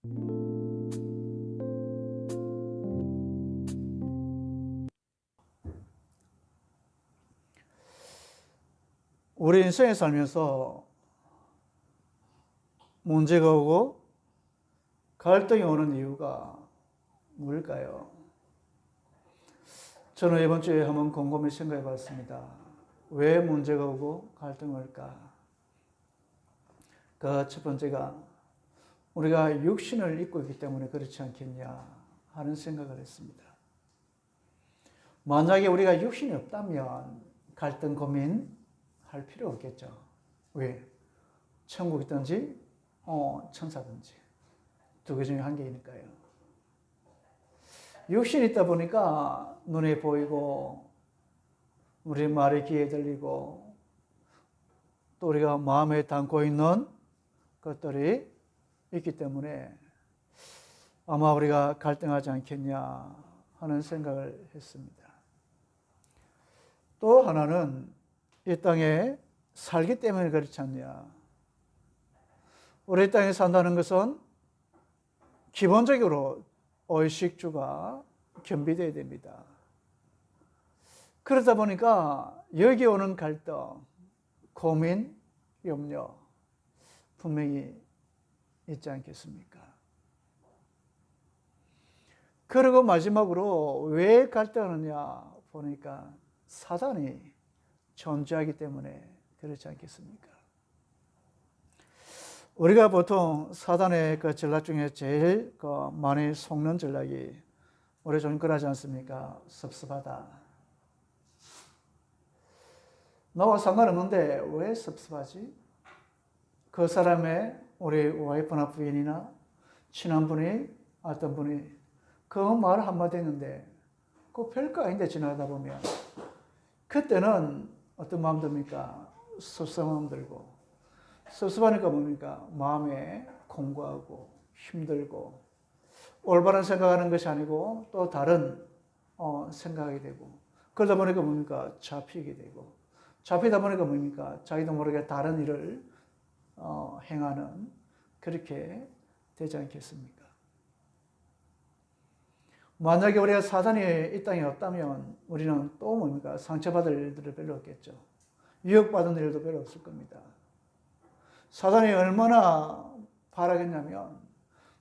우리 인생에 살면서 문제가 오고 갈등이 오는 이유가 뭘까요? 저는 이번 주에 한번 곰곰이 생각해 봤습니다. 왜 문제가 오고 갈등이 올까? 그 첫 번째가 우리가 육신을 입고 있기 때문에 그렇지 않겠냐 하는 생각을 했습니다. 만약에 우리가 육신이 없다면 갈등 고민할 필요 없겠죠. 왜? 천국이든지 천사든지 두 개 중에 한 개이니까요. 육신이 있다 보니까 눈에 보이고 우리 말에 귀에 들리고 또 우리가 마음에 담고 있는 것들이 있기 때문에 아마 우리가 갈등하지 않겠냐 하는 생각을 했습니다. 또 하나는 이 땅에 살기 때문에 그렇지 않냐. 우리 땅에 산다는 것은 기본적으로 의식주가 겸비되어야 됩니다. 그러다 보니까 여기 오는 갈등, 고민, 염려 분명히 있지 않겠습니까? 그리고 마지막으로 왜 갈등하느냐 보니까 사단이 존재하기 때문에 그렇지 않겠습니까? 우리가 보통 사단의 그 전략 중에 제일 많이 속는 전략이 우리 좀 그러지 않습니까? 섭섭하다. 나와 상관없는데 왜 섭섭하지? 그 사람의 우리 와이프나 부인이나 친한 분이 어떤 분이 그 말 한마디 했는데 그 별거 아닌데 지나가다 보면 그때는 어떤 마음 듭니까? 섭섭함 들고 섭섭하니까 뭡니까? 마음에 공고하고 힘들고 올바른 생각하는 것이 아니고 또 다른 생각하게 되고 그러다 보니까 뭡니까? 잡히게 되고 잡히다 보니까 뭡니까? 자기도 모르게 다른 일을 행하는 그렇게 되지 않겠습니까? 만약에 우리가 사단이 이 땅에 없다면 우리는 또 뭡니까? 상처받을 일들이 별로 없겠죠. 유혹받은 일도 별로 없을 겁니다. 사단이 얼마나 바라겠냐면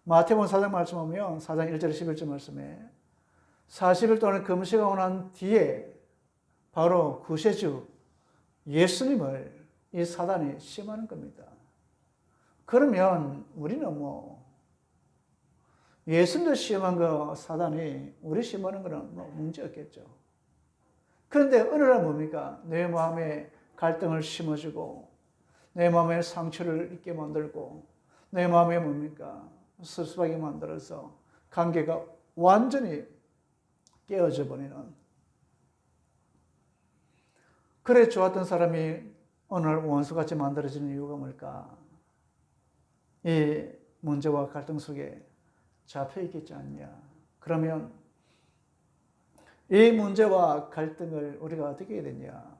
마태복음 4장 말씀 보면 4장 1절 11절 말씀에 40일 동안 금식하고 난 뒤에 바로 구세주 예수님을 이 사단이 시험하는 겁니다. 그러면 우리는 예수님도 시험한 거 사단이 우리 시험하는 거는 문제 없겠죠. 그런데 어느 날 뭡니까? 내 마음에 갈등을 심어주고 내 마음에 상처를 입게 만들고 내 마음에 뭡니까? 섭섭하게 만들어서 관계가 완전히 깨어져 버리는 그래 좋았던 사람이 어느 날 원수같이 만들어지는 이유가 뭘까? 이 문제와 갈등 속에 잡혀 있겠지 않냐. 그러면 이 문제와 갈등을 우리가 어떻게 해야 되냐.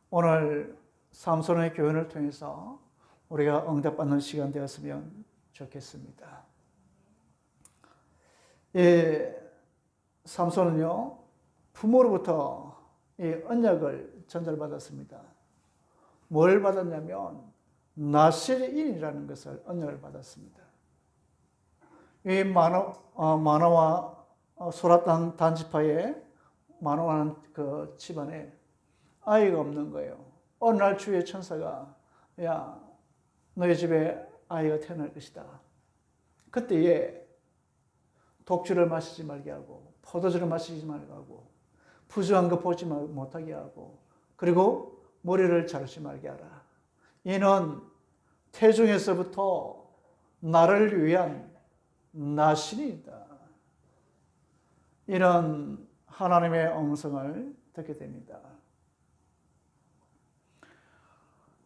오늘 삼손의 교훈을 통해서 우리가 응답받는 시간 되었으면 좋겠습니다. 이 삼손은요, 부모로부터 이 언약을 전달받았습니다. 뭘 받았냐면 나실인이라는 것을 언약을 받았습니다. 이 마노와 소라 단지파의 마노라는 그 집안에 아이가 없는 거예요. 어느 날 주의 천사가 야 너희 집에 아이가 태어날 것이다. 그때에 독주를 마시지 말게 하고 포도주를 마시지 말게 하고 부정한 거 보지 못하게 하고 그리고 머리를 자르지 말게 하라. 이는 태중에서부터 나를 위한 나신이다. 이런 하나님의 음성을 듣게 됩니다.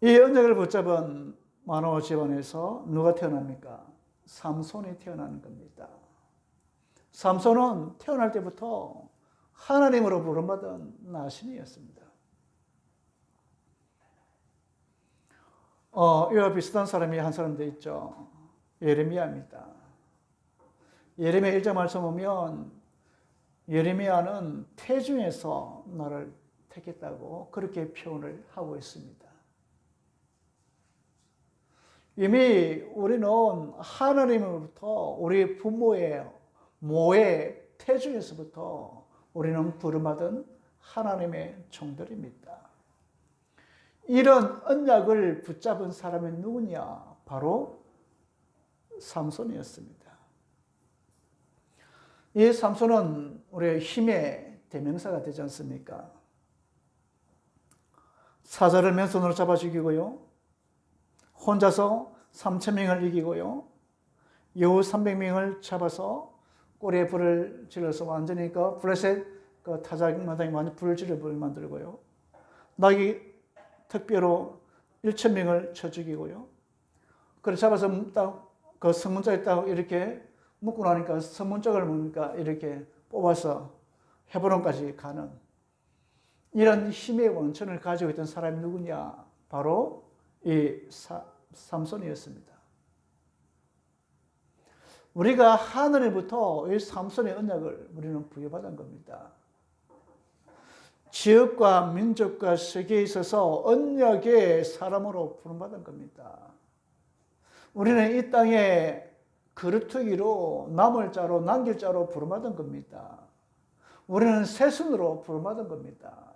이 언약을 붙잡은 마노아 집안에서 누가 태어납니까? 삼손이 태어나는 겁니다. 삼손은 태어날 때부터 하나님으로 부름받은 나신이었습니다. 이와 비슷한 사람이 한 사람 돼 있죠. 예레미야입니다. 예레미야 1장 말씀 보면 예레미야는 태중에서 나를 택했다고 그렇게 표현을 하고 있습니다. 이미 우리는 하나님으로부터 우리 부모의 모의 태중에서부터 우리는 부름받은 하나님의 종들입니다. 이런 언약을 붙잡은 사람이 누구냐? 바로 삼손이었습니다. 이 삼손은 우리의 힘의 대명사가 되지 않습니까? 사자를 맨손으로 잡아 죽이고요. 혼자서 3,000명을 이기고요. 여우 300명을 잡아서 꼬리에 불을 질러서 완전히 그 블레셋 그 타작마당에 완전 불을 질러 만들고요. 나귀 특별로 1,000명을 쳐 죽이고요. 그걸 잡아서 딱 그 성문짝에 딱 이렇게 묶고 나니까 성문짝을 뭡니까? 이렇게 뽑아서 헤브론까지 가는 이런 힘의 원천을 가지고 있던 사람이 누구냐? 바로 이 삼손이었습니다. 우리가 하늘로부터 이 삼손의 언약을 우리는 부여받은 겁니다. 지역과 민족과 세계에 있어서 언약의 사람으로 부름받은 겁니다. 우리는 이 땅에 거루투기로 남을 자로 남길 자로 부름받은 겁니다. 우리는 새순으로 부름받은 겁니다.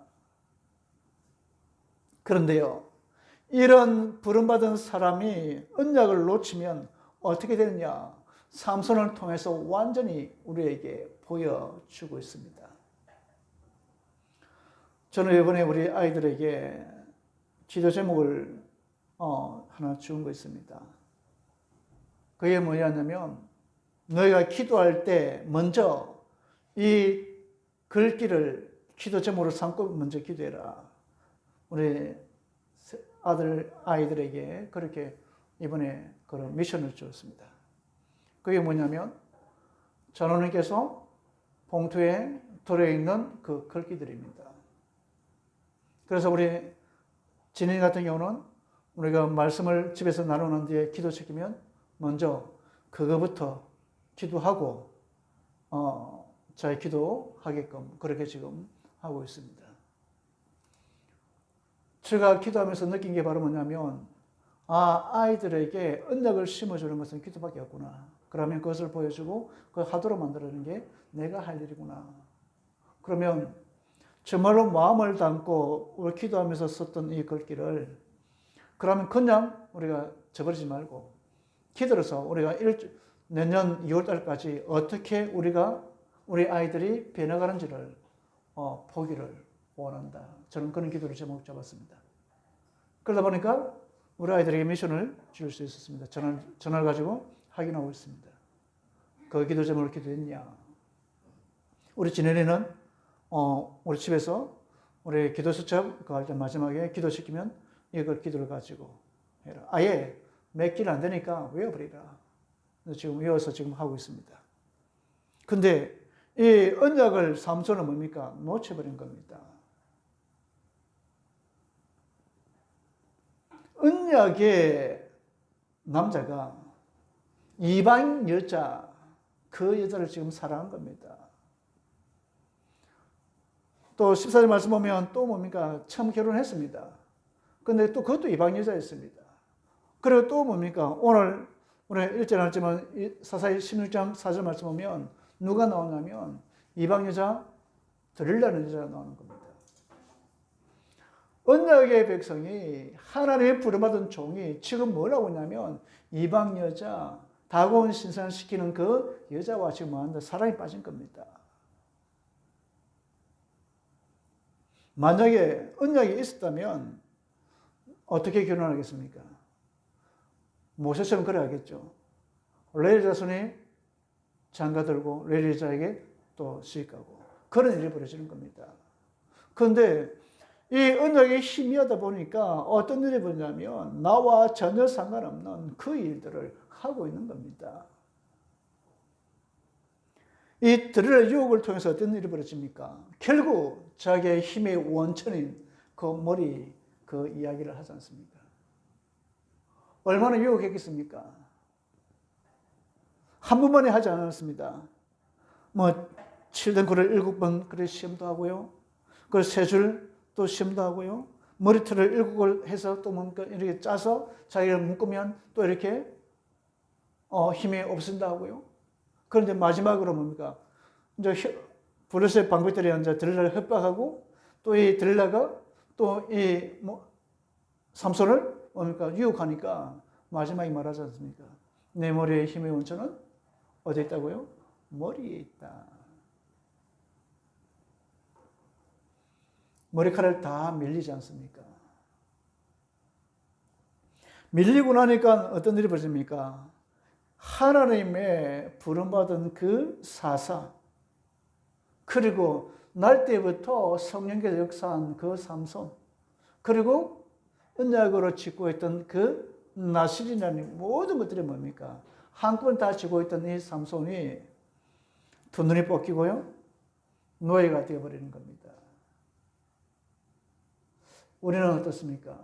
그런데요, 이런 부름받은 사람이 언약을 놓치면 어떻게 되느냐? 삼손을 통해서 완전히 우리에게 보여주고 있습니다. 저는 이번에 우리 아이들에게 기도 제목을 하나 주은 거 있습니다. 그게 뭐냐면 너희가 기도할 때 먼저 이 글귀를 기도 제목으로 삼고 먼저 기도해라. 우리 아이들에게 그렇게 이번에 그런 미션을 주었습니다. 그게 뭐냐면 전원님께서 봉투에 들어있는 그 글귀들입니다. 그래서 우리 진인 같은 경우는 우리가 말씀을 집에서 나누는 뒤에 기도시키면 먼저 그거부터 기도하고 잘 기도하게끔 그렇게 지금 하고 있습니다. 제가 기도하면서 느낀 게 바로 뭐냐면 아이들에게 언약을 심어주는 것은 기도밖에 없구나. 그러면 그것을 보여주고 그걸 하도록 만들어내는 게 내가 할 일이구나. 그러면 정말로 마음을 담고 우리 기도하면서 썼던 이 글귀를 그러면 그냥 우리가 저버리지 말고 기도해서 우리가 내년 2월달까지 어떻게 우리 아이들이 변해가는지를 보기를 원한다. 저는 그런 기도를 제목 잡았습니다. 그러다 보니까 우리 아이들에게 미션을 줄 수 있었습니다. 전화를 가지고 확인하고 있습니다. 그 기도 제목을 기도했냐? 우리 진현이는 우리 집에서 우리 기도 수첩 그 할 때 마지막에 기도시키면 이걸 기도를 가지고 해라. 아예 몇 길 안 되니까 외워버리라. 지금 외워서 지금 하고 있습니다. 근데 이 언약을 삼손은 뭡니까? 놓쳐버린 겁니다. 언약의 남자가 이방 여자, 그 여자를 지금 사랑한 겁니다. 또 14절 말씀 보면 또 뭡니까? 처음 결혼했습니다. 근데 또 그것도 이방 여자였습니다. 그리고 또 뭡니까? 오늘 우리 일절 나왔지만 사사기 16장 4절 말씀 보면 누가 나오냐면 이방 여자, 들릴라는 여자가 나오는 겁니다. 언약의 백성이 하나님의 부름받은 종이 지금 뭘 하고 있냐면 이방 여자, 다고온 신상을 시키는 그 여자와 지금 뭐한다? 사랑에 빠진 겁니다. 만약에 언약이 있었다면 어떻게 결혼하겠습니까? 모세처럼 그래야겠죠. 레위 자손이 장가 들고 레위 자에게 또 시집가고 그런 일이 벌어지는 겁니다. 그런데 이 언약이 희미하다 보니까 어떤 일이 벌어지냐면 나와 전혀 상관없는 그 일들을 하고 있는 겁니다. 이 들을 유혹을 통해서 어떤 일이 벌어집니까? 결국 자기의 힘의 원천인 그 머리 그 이야기를 하지 않습니까? 얼마나 유혹했겠습니까? 한 번만에 하지 않았습니다. 뭐 7등 글을 7번 그래 시험도 하고요. 그걸 3줄 또 시험도 하고요. 머리털을 7걸 해서 또 뭡니까 이렇게 짜서 자기를 묶으면 또 이렇게 힘이 없어진다 하고요. 그런데 마지막으로 뭡니까 이제 블레셋 방백들이 이제 들릴라를 협박하고 또 이 들릴라가 또 이 삼손을 뭡니까 유혹하니까 마지막에 말하지 않습니까? 내 머리의 힘의 원천은 어디에 있다고요? 머리에 있다. 머리카락을 다 밀리지 않습니까? 밀리고 나니까 어떤 일이 벌어집니까? 하나님의 부름받은 그 사사, 그리고 날 때부터 성령께서 역사한 그 삼손, 그리고 언약으로 짓고 있던 그 나실이라는 모든 것들이 뭡니까? 한꺼번에 다 지고 있던 이 삼손이 두 눈이 뽑히고요. 노예가 되어버리는 겁니다. 우리는 어떻습니까?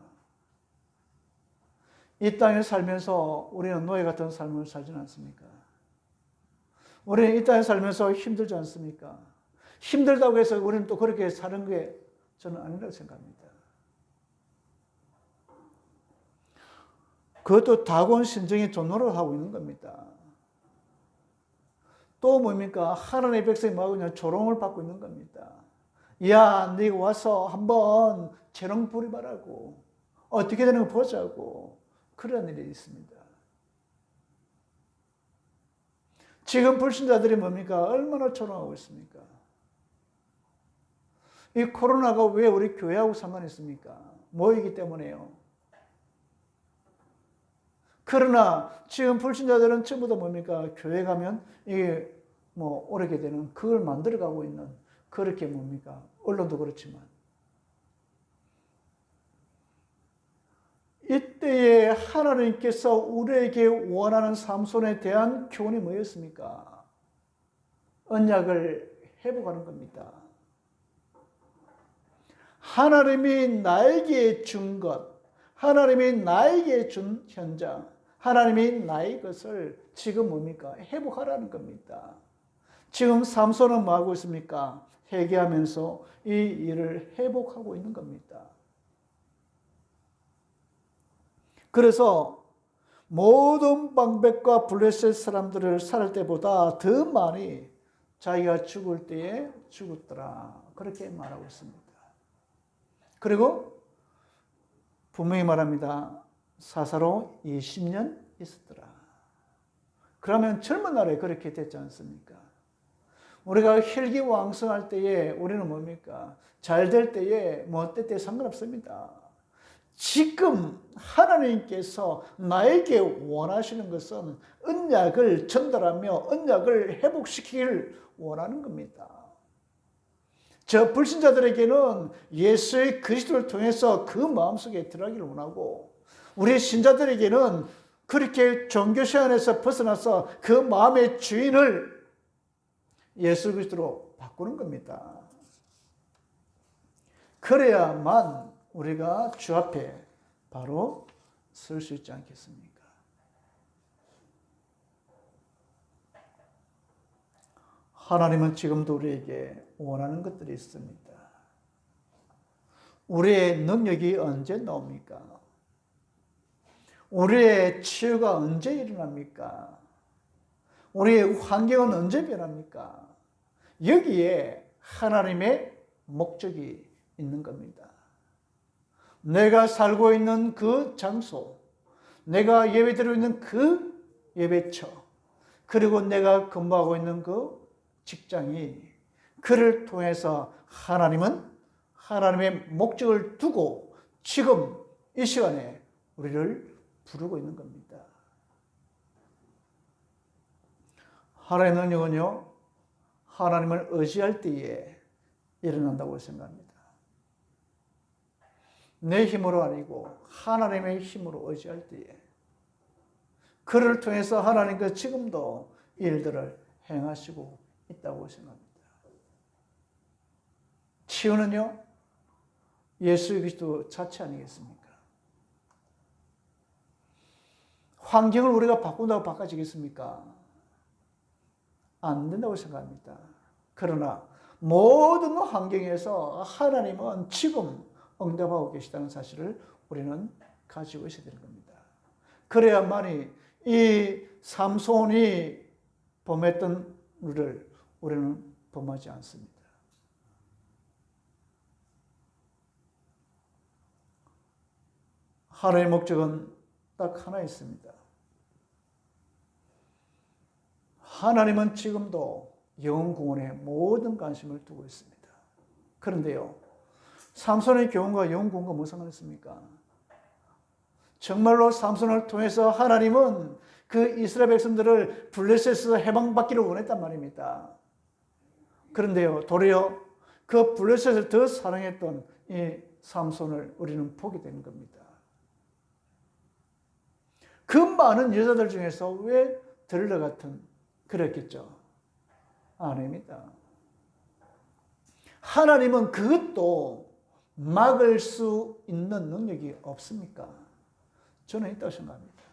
이 땅에 살면서 우리는 노예 같은 삶을 살지는 않습니까? 우리는 이 땅에 살면서 힘들지 않습니까? 힘들다고 해서 우리는 또 그렇게 사는 게 저는 아니라고 생각합니다. 그것도 다곤 신정이 존노를 하고 있는 겁니다. 또 뭡니까? 하나님의 백성이 뭐하고 있냐? 조롱을 받고 있는 겁니다. 야, 네가 와서 한번 재롱 부리바라고 어떻게 되는 거 보자고 그런 일이 있습니다. 지금 불신자들이 뭡니까? 얼마나 조롱하고 있습니까? 이 코로나가 왜 우리 교회하고 상관이 있습니까? 뭐이기 때문에요. 그러나 지금 불신자들은 전부 다 뭡니까? 교회 가면 이게 뭐 오르게 되는 그걸 만들어가고 있는 그렇게 뭡니까? 언론도 그렇지만 이때에 하나님께서 우리에게 원하는 삼손에 대한 교훈이 뭐였습니까? 언약을 회복하는 겁니다. 하나님이 나에게 준 것, 하나님이 나에게 준 현장, 하나님이 나의 것을 지금 뭡니까? 회복하라는 겁니다. 지금 삼손은 뭐 하고 있습니까? 회개하면서 이 일을 회복하고 있는 겁니다. 그래서 모든 방백과 블레셋 사람들을 살 때보다 더 많이 자기가 죽을 때에 죽었더라. 그렇게 말하고 있습니다. 그리고 분명히 말합니다. 사사로 20년 있었더라. 그러면 젊은 날에 그렇게 됐지 않습니까? 우리가 혈기왕성할 때에 우리는 뭡니까? 잘 될 때에 뭐 때에 상관없습니다. 지금 하나님께서 나에게 원하시는 것은 언약을 전달하며 언약을 회복시키기를 원하는 겁니다. 저 불신자들에게는 예수의 그리스도를 통해서 그 마음속에 들어가기를 원하고 우리 신자들에게는 그렇게 종교시 안에서 벗어나서 그 마음의 주인을 예수 그리스도로 바꾸는 겁니다. 그래야만 우리가 주 앞에 바로 설 수 있지 않겠습니까? 하나님은 지금도 우리에게 원하는 것들이 있습니다. 우리의 능력이 언제 나옵니까? 우리의 치유가 언제 일어납니까? 우리의 환경은 언제 변합니까? 여기에 하나님의 목적이 있는 겁니다. 내가 살고 있는 그 장소, 내가 예배드리고 있는 그 예배처, 그리고 내가 근무하고 있는 그 직장이 그를 통해서 하나님은 하나님의 목적을 두고 지금 이 시간에 우리를 부르고 있는 겁니다. 하나님의 능력은요, 하나님을 의지할 때에 일어난다고 생각합니다. 내 힘으로 아니고 하나님의 힘으로 의지할 때에 그를 통해서 하나님께서 지금도 일들을 행하시고 있다고 생각합니다. 치유는요, 예수 그리스도 자체 아니겠습니까? 환경을 우리가 바꾼다고 바꿔지겠습니까? 안 된다고 생각합니다. 그러나 모든 환경에서 하나님은 지금 응답하고 계시다는 사실을 우리는 가지고 있어야 되는 겁니다. 그래야만이 이 삼손이 범했던 일을 우리는 범하지 않습니다. 하나님의 목적은 딱 하나 있습니다. 하나님은 지금도 영혼 구원에 모든 관심을 두고 있습니다. 그런데요, 삼손의 교훈과 영혼 구원과 무슨 상관이 있습니까? 정말로 삼손을 통해서 하나님은 그 이스라엘 백성들을 블레셋에서 해방받기를 원했단 말입니다. 그런데요, 도리어 그 블레셋을 더 사랑했던 이 삼손을 우리는 보게 되는 겁니다. 그 많은 여자들 중에서 왜 들러 같은 그랬겠죠? 아닙니다. 하나님은 그것도 막을 수 있는 능력이 없습니까? 저는 있다고 생각합니다.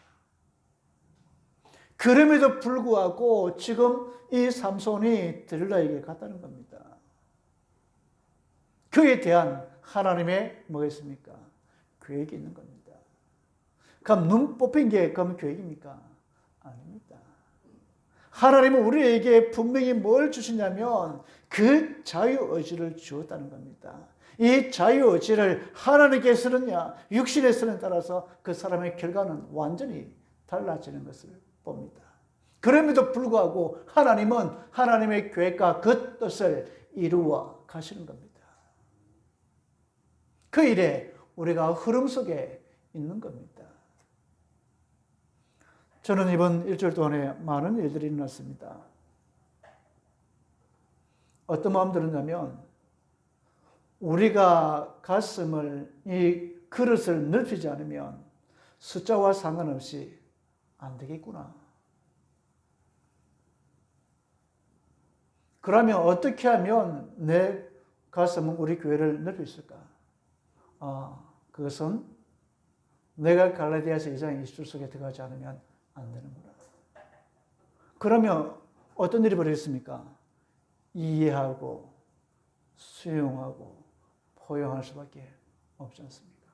그럼에도 불구하고 지금 이 삼손이 들라에게 갔다는 겁니다. 그에 대한 하나님의 뭐가 있습니까? 계획이 있는 겁니다. 그럼 눈 뽑힌 게 그럼 계획입니까? 아닙니다. 하나님은 우리에게 분명히 뭘 주시냐면 그 자유의지를 주었다는 겁니다. 이 자유의지를 하나님께 쓰느냐 육신에 쓰느냐에 따라서 그 사람의 결과는 완전히 달라지는 것을 봅니다. 그럼에도 불구하고 하나님은 하나님의 계획과 그 뜻을 이루어 가시는 겁니다. 그 일에 우리가 흐름 속에 있는 겁니다. 저는 이번 일주일 동안에 많은 일들이 일어났습니다. 어떤 마음 들었냐면 우리가 가슴을 이 그릇을 넓히지 않으면 숫자와 상관없이 안 되겠구나. 그러면 어떻게 하면 내 가슴은 우리 교회를 넓힐 수 있을까? 그것은 내가 갈라디아서 2장 20절 속에 들어가지 않으면 안 되는구나. 그러면 어떤 일이 벌어졌습니까? 이해하고 수용하고 포용할 수밖에 없지 않습니까?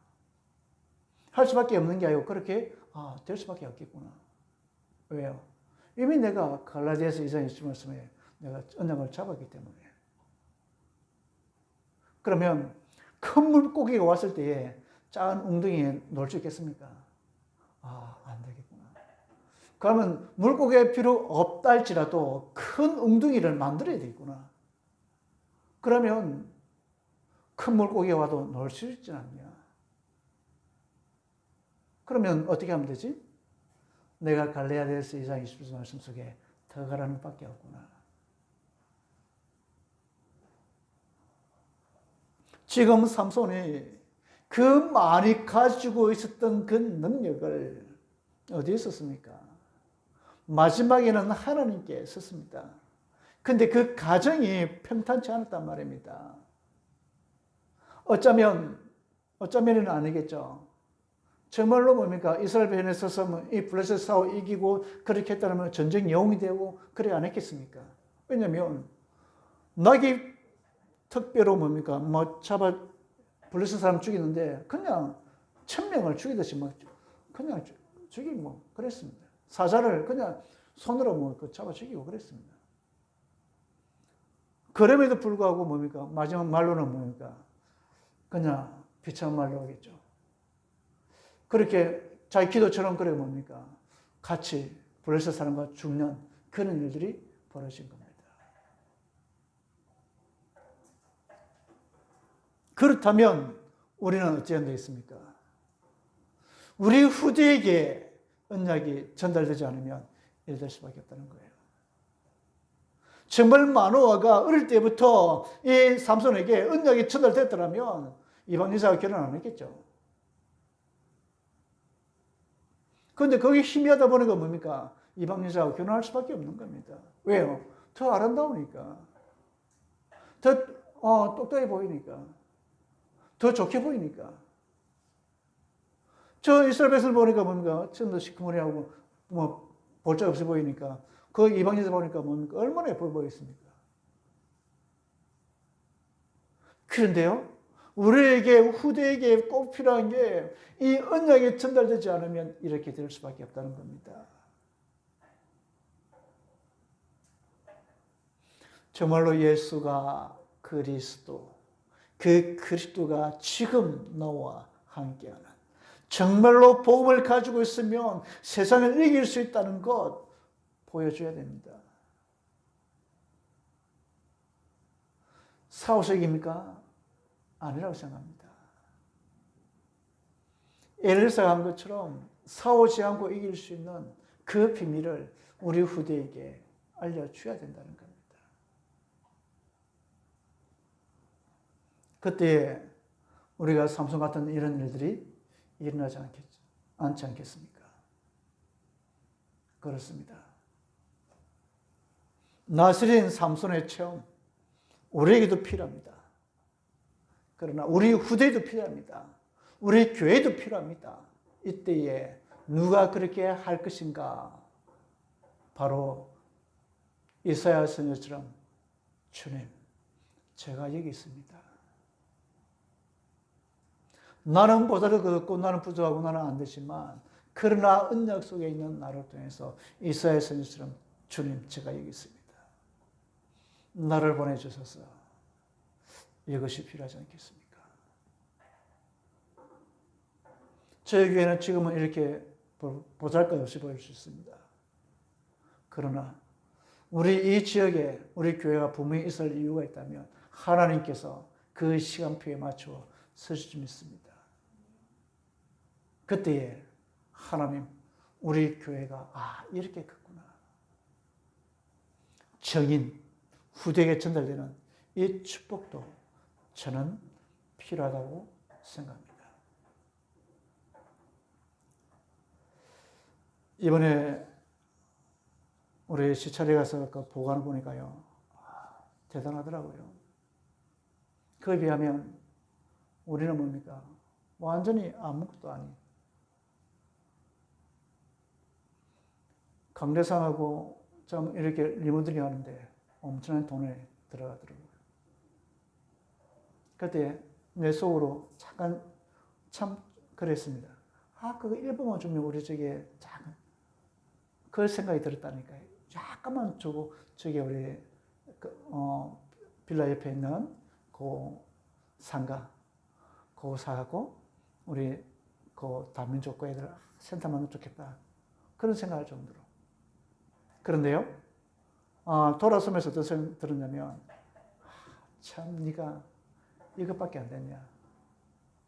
할 수밖에 없는 게 아니고 그렇게 될 수밖에 없겠구나. 왜요? 이미 내가 갈라디아서 2장 20절 말씀에 내가 언약을 잡았기 때문에. 그러면 큰 물고기가 왔을 때에 작은 웅덩이에 놓을 수 있겠습니까? 안 되겠구나. 그러면 물고기가 필요 없다 할지라도 큰 웅덩이를 만들어야 되겠구나. 그러면 큰 물고기가 와도 넣을 수 있지 않냐. 그러면 어떻게 하면 되지? 내가 갈라디아서 2장 20절 말씀 속에 들어가라는 밖에 없구나. 지금 삼손이 그 많이 가지고 있었던 그 능력을 어디에 썼습니까? 마지막에는 하나님께 썼습니다. 근데 그 과정이 평탄치 않았단 말입니다. 어쩌면은 아니겠죠. 정말로 뭡니까? 이스라엘 편에 서서 이 블레셋 싸워 이기고 그렇게 했다면 전쟁 영웅이 되고 그래 안 했겠습니까? 왜냐면 낙이 특별로 뭡니까? 블레셋 사람 죽이는데 그냥 1000명을 죽이듯이 그냥 죽이고 그랬습니다. 사자를 그냥 손으로 잡아 죽이고 그랬습니다. 그럼에도 불구하고 뭡니까? 마지막 말로는 뭡니까? 그냥 비참한 말로 하겠죠. 그렇게 자기 기도처럼 그래 뭡니까? 같이 블레셋 사람과 죽는 그런 일들이 벌어진 겁니다. 그렇다면 우리는 어찌해야 되겠습니까? 우리 후대에게 언약이 전달되지 않으면 이될 수밖에 없다는 거예요. 정말 마노아가 어릴 때부터 이 삼손에게 언약이 전달됐더라면 이방 여자와 결혼 안 했겠죠. 그런데 거기 희미하다 보니까 뭡니까? 이방 여자와 결혼할 수밖에 없는 겁니다. 왜요? 더 아름다우니까. 더 똑똑해 보이니까. 더 좋게 보이니까. 저 이스라엘 백성을 보니까 뭡니까? 전도 시커머리하고 볼자 없어 보이니까 그 그 이방인에서 보니까 뭡니까? 얼마나 예뻐 보였습니까? 그런데요, 우리에게, 후대에게 꼭 필요한 게 이 언약이 전달되지 않으면 이렇게 될 수밖에 없다는 겁니다. 정말로 예수가 그리스도, 그 그리스도가 지금 너와 함께하는, 정말로 복음을 가지고 있으면 세상을 이길 수 있다는 것 보여줘야 됩니다. 사후세계입니까? 아니라고 생각합니다. 엘리사가 한 것처럼 싸우지 않고 이길 수 있는 그 비밀을 우리 후대에게 알려줘야 된다는 겁니다. 그때 우리가 삼손 같은 이런 일들이 일어나지 않지 않겠습니까? 그렇습니다. 나스린 삼손의 체험, 우리에게도 필요합니다. 그러나 우리 후대에도 필요합니다. 우리 교회도 필요합니다. 이때에 누가 그렇게 할 것인가? 바로 이사야 선지자처럼 주님, 제가 여기 있습니다. 나는 보다를 걷고 나는 부족하고 나는 안 되지만 그러나 언약 속에 있는 나를 통해서 이사야 선지자처럼 주님, 제가 여기 있습니다. 나를 보내주셔서 이것이 필요하지 않겠습니까? 저희 교회는 지금은 이렇게 보잘것없이 보일 수 있습니다. 그러나 우리 이 지역에 우리 교회가 분명히 있을 이유가 있다면 하나님께서 그 시간표에 맞춰 서실 줄 믿습니다. 그때에 하나님, 우리 교회가 이렇게 컸구나. 정인, 후대에게 전달되는 이 축복도 저는 필요하다고 생각합니다. 이번에 우리 시찰에 가서 그 보관을 보니까요, 대단하더라고요. 그에 비하면 우리는 뭡니까? 완전히 아무것도 아닌. 강대상하고 좀 이렇게 리모델링 하는데 엄청난 돈이 들어가더라고요. 그때 내 속으로 잠깐 참 그랬습니다. 그거 일부만 주면 우리 저게 작은, 그럴 생각이 들었다니까요. 약간만 주고, 저기 우리, 빌라 옆에 있는 그 상가, 그거 사갖고, 우리 그 다민족 그 애들 센터만 넣으면 좋겠다. 그런 생각할 정도로. 그런데요, 돌아서면서 어떤 들었냐면, 참, 네가 이것밖에 안 됐냐.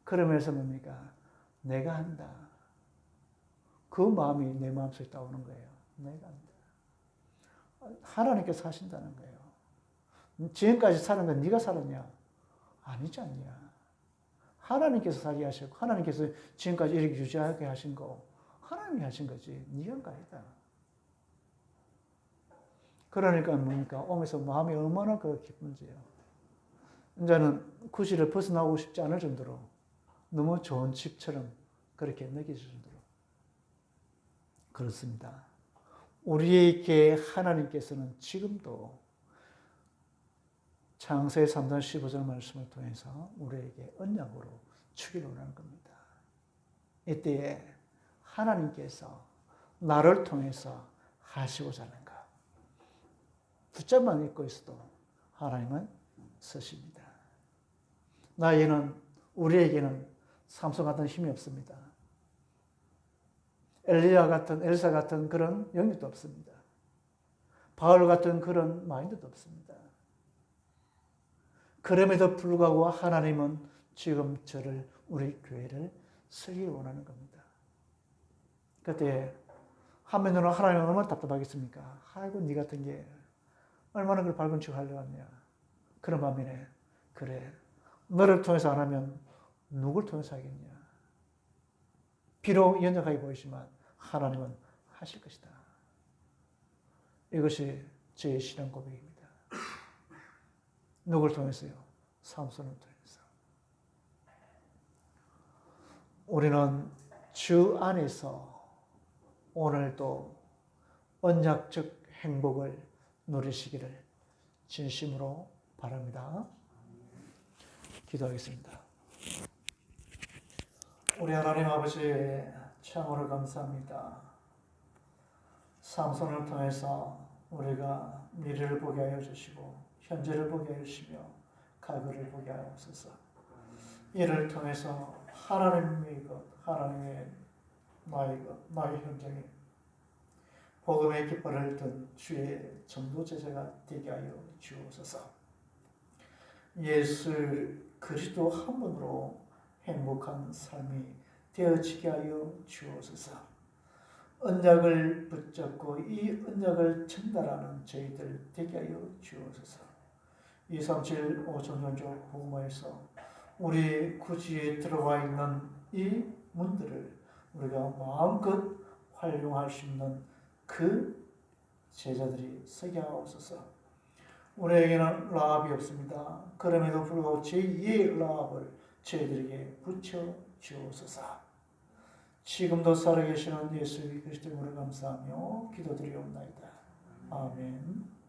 그러면서 뭡니까? 내가 한다. 그 마음이 내 마음속에 따오는 거예요. 내가 한다. 하나님께서 하신다는 거예요. 지금까지 사는 건 네가 살았냐? 아니지 않냐. 하나님께서 살게 하셨고 하나님께서 지금까지 이렇게 유지하게 하신 거 하나님이 하신 거지. 네가 한 거 아니다. 그러니까 뭡니까? 오면서 마음이 얼마나 기쁜지요. 이제는 구실을 벗어나고 싶지 않을 정도로 너무 좋은 집처럼 그렇게 느껴질 정도로. 그렇습니다. 우리에게 하나님께서는 지금도 창세기 3장 15절 말씀을 통해서 우리에게 언약으로 주기를 원하는 겁니다. 이때에 하나님께서 나를 통해서 하시고자 하는 것. 붙잡만 입고 있어도 하나님은 쓰십니다. 우리에게는 삼손 같은 힘이 없습니다. 엘리사 같은 그런 영역도 없습니다. 바울 같은 그런 마인드도 없습니다. 그럼에도 불구하고 하나님은 지금 우리 교회를 쓰기 원하는 겁니다. 그때 한면으로 하나님은 얼마나 답답하겠습니까? 아이고, 네 같은 게 얼마나 그걸 밝은 척 하려고 하냐. 그런 반면에, 그래, 너를 통해서 안 하면 누굴 통해서 하겠냐. 비록 연약하게 보이지만 하나님은 하실 것이다. 이것이 제 신앙 고백입니다. 누굴 통해서요? 삼손을 통해서. 우리는 주 안에서 오늘도 언약적 행복을 누리시기를 진심으로 바랍니다. 기도하겠습니다. 우리 하나님 아버지, 참으로 감사합니다. 삼손을 통해서 우리가 미래를 보게 하여 주시고 현재를 보게 하여 주시며 과거를 보게 하옵소서. 이를 통해서 하나님의 것, 하나님의 나의 것, 나의 현장에 복음의 깃발을 든 주의 전도 제자가 되게 하여 주옵소서. 예수 그리스도 한 분으로 행복한 삶이 되어지게 하여 주옵소서. 언약을 붙잡고 이 언약을 전달하는 저희들 되게 하여 주옵소서. 237 5청년조 복음화에서 우리 구주에 들어와 있는 이 문들을 우리가 마음껏 활용할 수 있는 그 제자들이 서게 하옵소서. 우리에게는 라합이 없습니다. 그럼에도 불구하고 제2의 라합을 저희들에게 붙여 주옵소서. 지금도 살아계시는 예수 그리스도 이름으로 감사하며 기도드리옵나이다. 아멘.